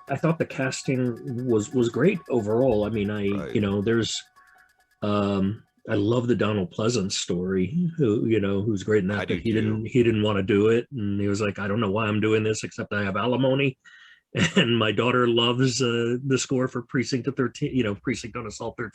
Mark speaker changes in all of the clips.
Speaker 1: I thought the casting was great overall. I mean,
Speaker 2: Right.
Speaker 1: there's I love the Donald Pleasance story, who's great in that,
Speaker 2: I do
Speaker 1: but he
Speaker 2: too.
Speaker 1: didn't want to do it. And he was like, I don't know why I'm doing this, except I have alimony. And my daughter loves the score for Precinct 13, Precinct on Assault 13.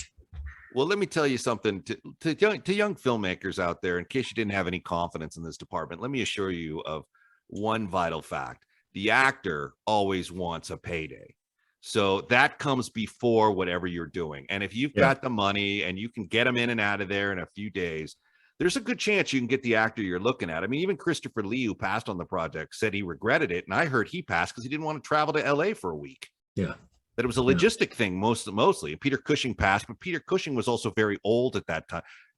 Speaker 2: Well, let me tell you something to young filmmakers out there, in case you didn't have any confidence in this department. Let me assure you of one vital fact. The actor always wants a payday. So that comes before whatever you're doing. And if you've got the money and you can get them in and out of there in a few days, there's a good chance you can get the actor you're looking at. I mean, even Christopher Lee, who passed on the project, said he regretted it. And I heard he passed because he didn't want to travel to LA for a week.
Speaker 1: Yeah.
Speaker 2: That it was a logistic thing mostly. Peter Cushing passed, but Peter Cushing was also very old at that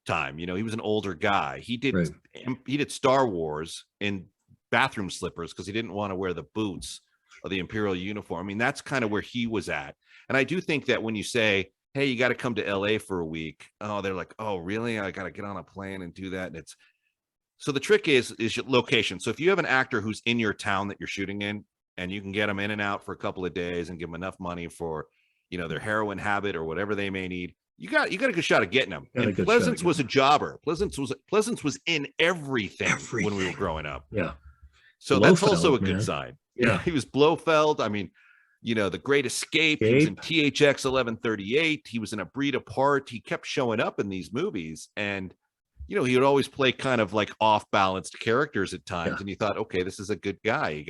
Speaker 2: time. He was an older guy. He did Star Wars in bathroom slippers because he didn't want to wear the boots of the Imperial uniform. I mean, that's kind of where he was at. And I do think that when you say, hey, you got to come to LA for a week, they're like, oh, really? I got to get on a plane and do that. And so the trick is your location. So if you have an actor who's in your town that you're shooting in, and you can get them in and out for a couple of days and give them enough money for, their heroin habit or whatever they may need, you got a good shot of getting them. And Pleasance was a jobber. Pleasance was in everything when we were growing up.
Speaker 1: Yeah.
Speaker 2: So that's also a good sign. Yeah. He was Blofeld. I mean, The Great Escape. He was in THX 1138. He was in A Breed Apart. He kept showing up in these movies, and he would always play kind of like off-balanced characters at times. And you thought, okay, this is a good guy. He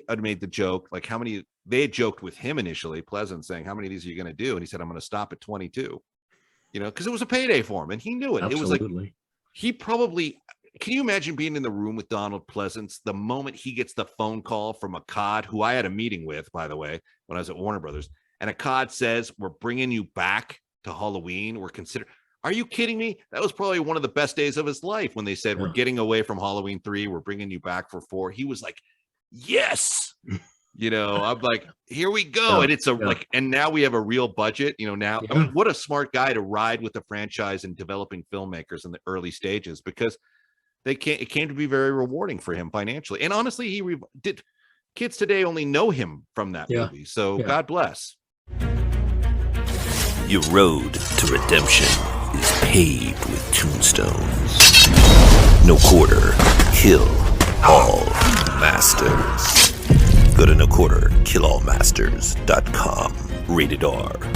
Speaker 2: had made the joke, like they had joked with him initially, Pleasant, saying, how many of these are you going to do? And he said, I'm going to stop at 22, because it was a payday for him. And he knew it.
Speaker 1: Absolutely.
Speaker 2: It was like, he probably, can you imagine being in the room with Donald Pleasance the moment he gets the phone call from Akkad, who I had a meeting with, by the way, when I was at Warner Brothers, and Akkad says, we're bringing you back to Halloween. Are you kidding me? That was probably one of the best days of his life when they said, we're getting away from Halloween 3. We're bringing you back for 4. He was like, yes. I'm like, here we go. And it's and now we have a real budget, I mean, what a smart guy to ride with the franchise and developing filmmakers in the early stages, because it came to be very rewarding for him financially. And honestly, kids today only know him from that movie. So God bless.
Speaker 3: Your road to redemption is paved with tombstones. No quarter, kill all masters. Go to noquarterkillallmasters.com. Rated R.